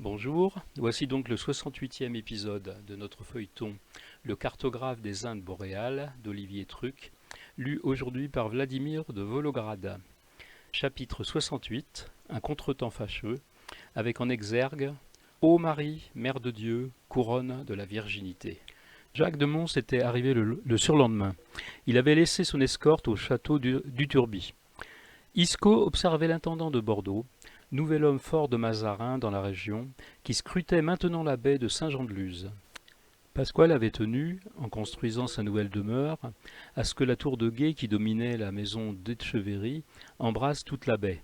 Bonjour, voici donc le 68e épisode de notre feuilleton Le cartographe des Indes boréales d'Olivier Truc, lu aujourd'hui par Vladimir de Volograd. Chapitre 68, un contretemps fâcheux, avec en exergue Ô Marie, Mère de Dieu, couronne de la virginité. Jacques de Mons était arrivé le surlendemain. Il avait laissé son escorte au château du Turbie. Isco observait l'intendant de Bordeaux, nouvel homme fort de Mazarin dans la région, qui scrutait maintenant la baie de Saint-Jean-de-Luz. Pasquale avait tenu, en construisant sa nouvelle demeure, à ce que la tour de guet qui dominait la maison d'Etcheverry embrasse toute la baie.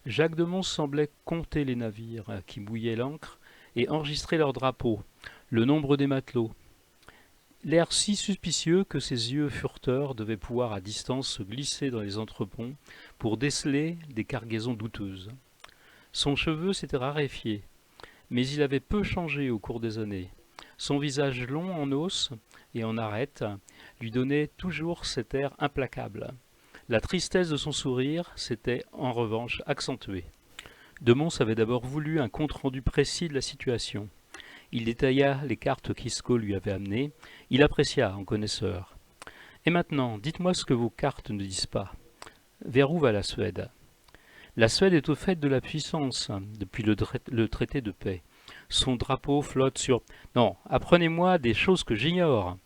Jacques de Mons semblait compter les navires qui mouillaient l'ancre et enregistrer leurs drapeaux, le nombre des matelots. L'air si suspicieux que ses yeux furteurs devaient pouvoir à distance se glisser dans les entreponts pour déceler des cargaisons douteuses. Son cheveu s'était raréfié, mais il avait peu changé au cours des années. Son visage long en os et en arête lui donnait toujours cet air implacable. La tristesse de son sourire s'était en revanche accentuée. De Mons avait d'abord voulu un compte-rendu précis de la situation. Il détailla les cartes qu'Isco lui avait amenées. Il apprécia en connaisseur. « Et maintenant, dites-moi ce que vos cartes ne disent pas. Vers où va la Suède ? La Suède est au fait de la puissance depuis le traité de paix. Son drapeau flotte sur... Non, apprenez-moi des choses que j'ignore.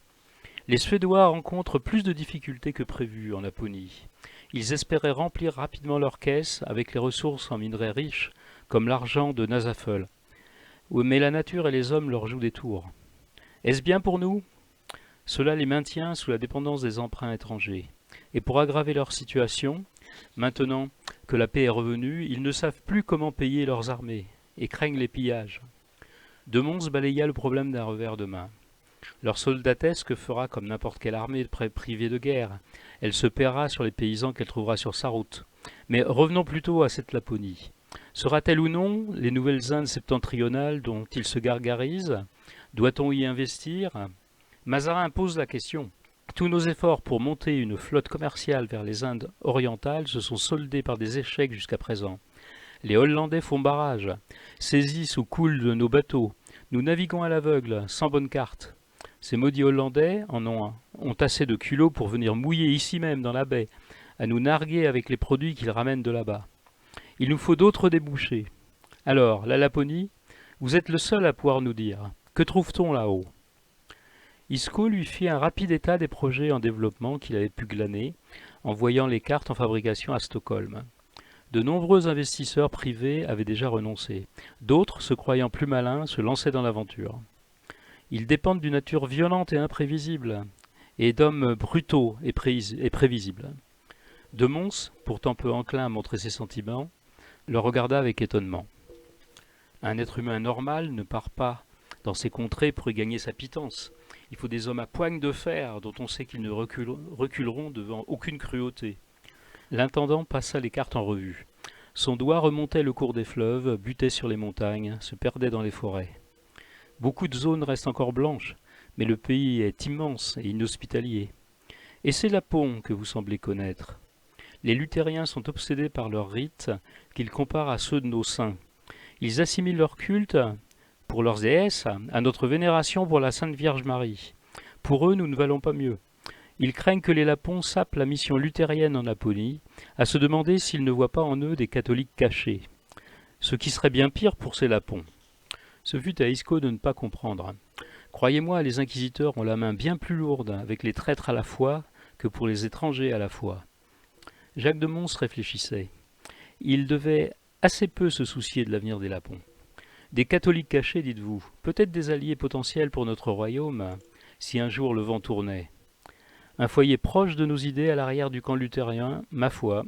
Les Suédois rencontrent plus de difficultés que prévu en Laponie. Ils espéraient remplir rapidement leurs caisses avec les ressources en minerais riches, comme l'argent de Nasafel. Mais la nature et les hommes leur jouent des tours. Est-ce bien pour nous ? Cela les maintient sous la dépendance des emprunts étrangers. Et pour aggraver leur situation, maintenant que la paix est revenue, ils ne savent plus comment payer leurs armées et craignent les pillages. De Mons balaya le problème d'un revers de main. Leur soldatesque fera comme n'importe quelle armée privée de guerre. Elle se paiera sur les paysans qu'elle trouvera sur sa route. Mais revenons plutôt à cette Laponie. Sera-t-elle ou non les nouvelles Indes septentrionales dont ils se gargarisent ? Doit-on y investir ? Mazarin pose la question. Tous nos efforts pour monter une flotte commerciale vers les Indes orientales se sont soldés par des échecs jusqu'à présent. Les Hollandais font barrage, saisissent ou coulent de nos bateaux. Nous naviguons à l'aveugle, sans bonne carte. Ces maudits Hollandais ont assez de culot pour venir mouiller ici même dans la baie, à nous narguer avec les produits qu'ils ramènent de là-bas. Il nous faut d'autres débouchés. Alors, la Laponie, vous êtes le seul à pouvoir nous dire. Que trouve-t-on là-haut ? Isco lui fit un rapide état des projets en développement qu'il avait pu glaner, en voyant les cartes en fabrication à Stockholm. De nombreux investisseurs privés avaient déjà renoncé. D'autres, se croyant plus malins, se lançaient dans l'aventure. Ils dépendent d'une nature violente et imprévisible, et d'hommes brutaux et prévisibles. De Mons, pourtant peu enclin à montrer ses sentiments, le regarda avec étonnement. Un être humain normal ne part pas dans ces contrées pour y gagner sa pitance. Il faut des hommes à poigne de fer dont on sait qu'ils ne reculeront devant aucune cruauté. L'intendant passa les cartes en revue. Son doigt remontait le cours des fleuves, butait sur les montagnes, se perdait dans les forêts. Beaucoup de zones restent encore blanches, mais le pays est immense et inhospitalier. Et c'est Lapon que vous semblez connaître. Les luthériens sont obsédés par leurs rites qu'ils comparent à ceux de nos saints. Ils assimilent leur culte pour leurs déesses à notre vénération pour la Sainte Vierge Marie. Pour eux, nous ne valons pas mieux. Ils craignent que les Lapons sapent la mission luthérienne en Laponie, à se demander s'ils ne voient pas en eux des catholiques cachés. Ce qui serait bien pire pour ces Lapons. Ce fut à Isco de ne pas comprendre. Croyez-moi, les inquisiteurs ont la main bien plus lourde avec les traîtres à la foi que pour les étrangers à la foi. Jacques de Mons réfléchissait. Il devait assez peu se soucier de l'avenir des Lapons. Des catholiques cachés, dites-vous, peut-être des alliés potentiels pour notre royaume, si un jour le vent tournait. Un foyer proche de nos idées à l'arrière du camp luthérien, ma foi.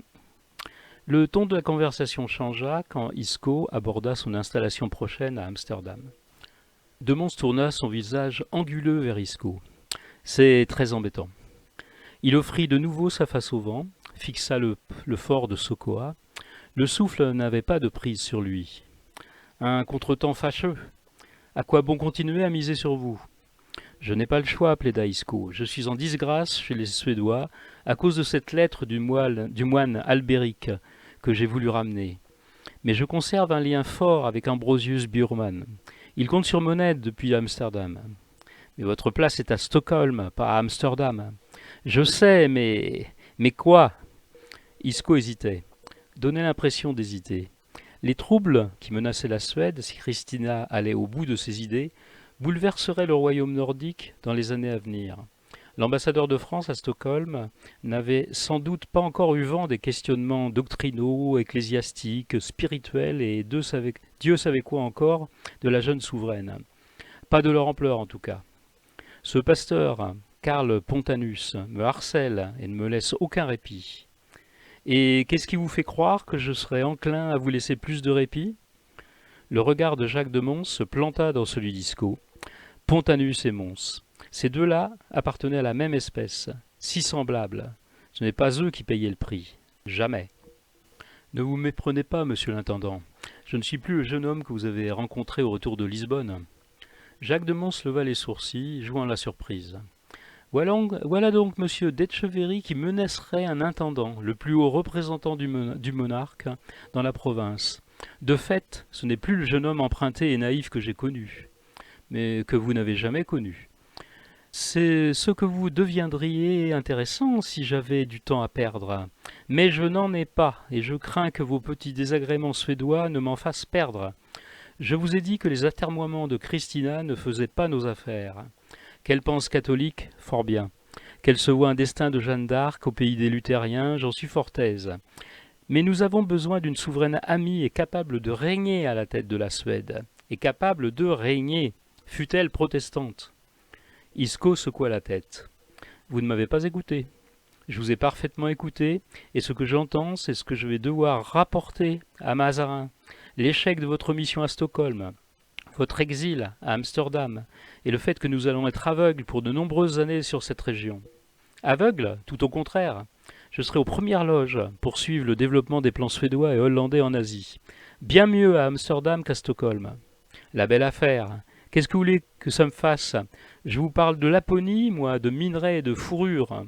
Le ton de la conversation changea quand Isco aborda son installation prochaine à Amsterdam. De Mons tourna son visage anguleux vers Isco. C'est très embêtant. Il offrit de nouveau sa face au vent, fixa le fort de Sokoa. Le souffle n'avait pas de prise sur lui. Un contretemps fâcheux. À quoi bon continuer à miser sur vous ? Je n'ai pas le choix, plaida Isco. Je suis en disgrâce chez les Suédois à cause de cette lettre du moine Albéric que j'ai voulu ramener. Mais je conserve un lien fort avec Ambrosius Burman. Il compte sur mon aide depuis Amsterdam. Mais votre place est à Stockholm, pas à Amsterdam. Je sais, mais... Mais quoi? Isco hésitait, donnait l'impression d'hésiter. Les troubles qui menaçaient la Suède, si Christina allait au bout de ses idées, bouleverseraient le royaume nordique dans les années à venir. L'ambassadeur de France à Stockholm n'avait sans doute pas encore eu vent des questionnements doctrinaux, ecclésiastiques, spirituels et Dieu savait quoi encore de la jeune souveraine. Pas de leur ampleur en tout cas. Ce pasteur, Karl Pontanus, me harcèle et ne me laisse aucun répit. Et qu'est-ce qui vous fait croire que je serais enclin à vous laisser plus de répit? Le regard de Jacques de Mons se planta dans celui d'Isco. Pontanus et Mons. Ces deux-là appartenaient à la même espèce, si semblables. Ce n'est pas eux qui payaient le prix. Jamais. Ne vous méprenez pas, monsieur l'intendant. Je ne suis plus le jeune homme que vous avez rencontré au retour de Lisbonne. Jacques de Mons leva les sourcils, jouant la surprise. Voilà donc monsieur d'Etcheverry qui menacerait un intendant, le plus haut représentant du monarque dans la province. De fait, ce n'est plus le jeune homme emprunté et naïf que j'ai connu, mais que vous n'avez jamais connu. C'est ce que vous deviendriez intéressant si j'avais du temps à perdre. Mais je n'en ai pas, et je crains que vos petits désagréments suédois ne m'en fassent perdre. Je vous ai dit que les atermoiements de Christina ne faisaient pas nos affaires. Qu'elle pense catholique, fort bien. Qu'elle se voit un destin de Jeanne d'Arc au pays des luthériens, j'en suis fort aise. Mais nous avons besoin d'une souveraine amie et capable de régner à la tête de la Suède. Et capable de régner, fût-elle protestante. Isco secoua la tête. Vous ne m'avez pas écouté. Je vous ai parfaitement écouté, et ce que j'entends, c'est ce que je vais devoir rapporter à Mazarin. L'échec de votre mission à Stockholm, votre exil à Amsterdam, et le fait que nous allons être aveugles pour de nombreuses années sur cette région. Aveugles? Tout au contraire. Je serai aux premières loges pour suivre le développement des plans suédois et hollandais en Asie. Bien mieux à Amsterdam qu'à Stockholm. La belle affaire. Qu'est-ce que vous voulez que ça me fasse? Je vous parle de Laponie, moi, de minerais et de fourrures.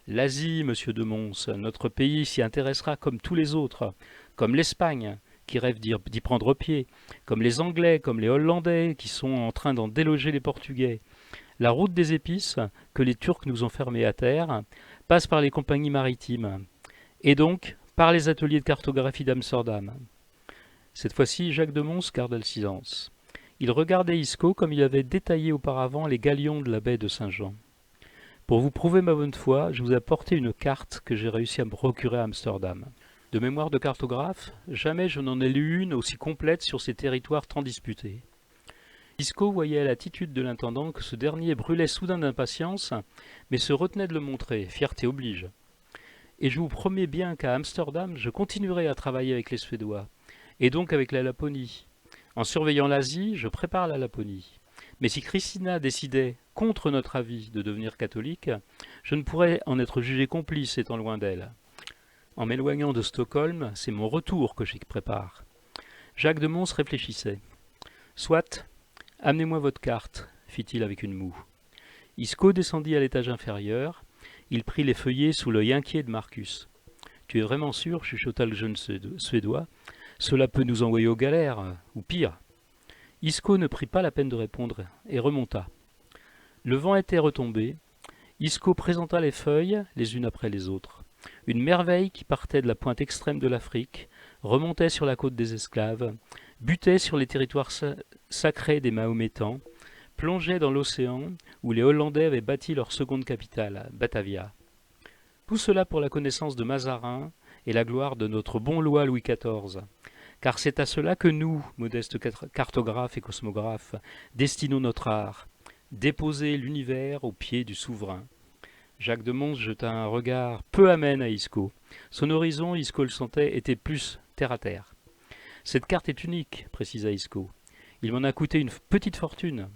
L'Asie, monsieur de Mons, notre pays s'y intéressera comme tous les autres, comme l'Espagne, qui rêve d'y prendre pied, comme les Anglais, comme les Hollandais, qui sont en train d'en déloger les Portugais. La route des épices, que les Turcs nous ont fermée à terre, passe par les compagnies maritimes, et donc par les ateliers de cartographie d'Amsterdam. Cette fois-ci, Jacques de Mons garda le silence. Il regardait Isco comme il avait détaillé auparavant les galions de la baie de Saint-Jean. Pour vous prouver ma bonne foi, je vous ai apporté une carte que j'ai réussi à me procurer à Amsterdam. De mémoire de cartographe, jamais je n'en ai lu une aussi complète sur ces territoires tant disputés. Isco voyait à l'attitude de l'intendant que ce dernier brûlait soudain d'impatience, mais se retenait de le montrer, fierté oblige. Et je vous promets bien qu'à Amsterdam, je continuerai à travailler avec les Suédois, et donc avec la Laponie. En surveillant l'Asie, je prépare la Laponie. Mais si Christina décidait, contre notre avis, de devenir catholique, je ne pourrais en être jugé complice étant loin d'elle. En m'éloignant de Stockholm, c'est mon retour que j'y prépare. Jacques de Mons réfléchissait. Soit, amenez-moi votre carte, fit-il avec une moue. Isco descendit à l'étage inférieur. Il prit les feuillets sous l'œil inquiet de Marcus. Tu es vraiment sûr, chuchota le jeune Suédois. Cela peut nous envoyer aux galères, ou pire. Isco ne prit pas la peine de répondre et remonta. Le vent était retombé. Isco présenta les feuilles les unes après les autres. Une merveille qui partait de la pointe extrême de l'Afrique, remontait sur la côte des esclaves, butait sur les territoires sacrés des Mahométans, plongeait dans l'océan où les Hollandais avaient bâti leur seconde capitale, Batavia. Tout cela pour la connaissance de Mazarin et la gloire de notre bon loi Louis XIV. Car c'est à cela que nous, modestes cartographes et cosmographes, destinons notre art, déposer l'univers aux pieds du souverain. Jacques de Mons jeta un regard peu amène à Isco. Son horizon, Isco le sentait, était plus terre à terre. Cette carte est unique, précisa Isco. Il m'en a coûté une petite fortune.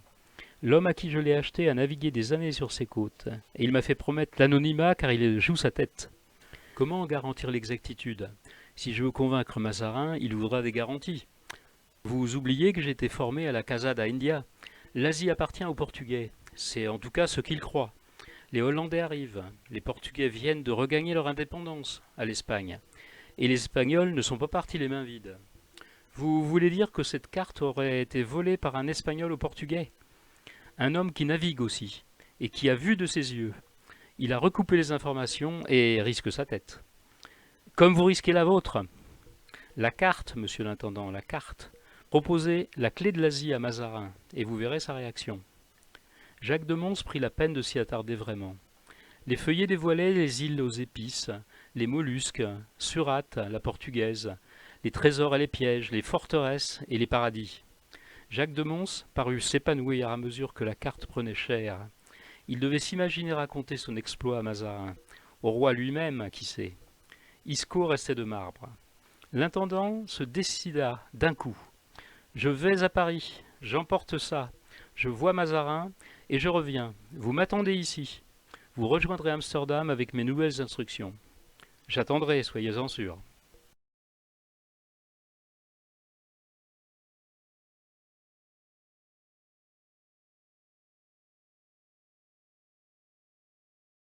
L'homme à qui je l'ai achetée a navigué des années sur ces côtes, et il m'a fait promettre l'anonymat car il joue sa tête. Comment en garantir l'exactitude? Si je veux convaincre Mazarin, il voudra des garanties. Vous oubliez que j'ai été formé à la Casa da India. L'Asie appartient aux Portugais. C'est en tout cas ce qu'ils croient. Les Hollandais arrivent. Les Portugais viennent de regagner leur indépendance à l'Espagne. Et les Espagnols ne sont pas partis les mains vides. Vous voulez dire que cette carte aurait été volée par un Espagnol au Portugais? Un homme qui navigue aussi, et qui a vu de ses yeux. Il a recoupé les informations et risque sa tête. Comme vous risquez la vôtre. La carte, monsieur l'intendant, la carte. Proposez la clé de l'Asie à Mazarin, et vous verrez sa réaction. Jacques de Mons prit la peine de s'y attarder vraiment. Les feuillets dévoilaient les îles aux épices, les mollusques, Surate, la portugaise, les trésors et les pièges, les forteresses et les paradis. Jacques de Mons parut s'épanouir à mesure que la carte prenait chair. Il devait s'imaginer raconter son exploit à Mazarin, au roi lui-même, qui sait. Isco restait de marbre. L'intendant se décida d'un coup. Je vais à Paris, j'emporte ça, je vois Mazarin et je reviens. Vous m'attendez ici. Vous rejoindrez Amsterdam avec mes nouvelles instructions. J'attendrai, soyez-en sûrs.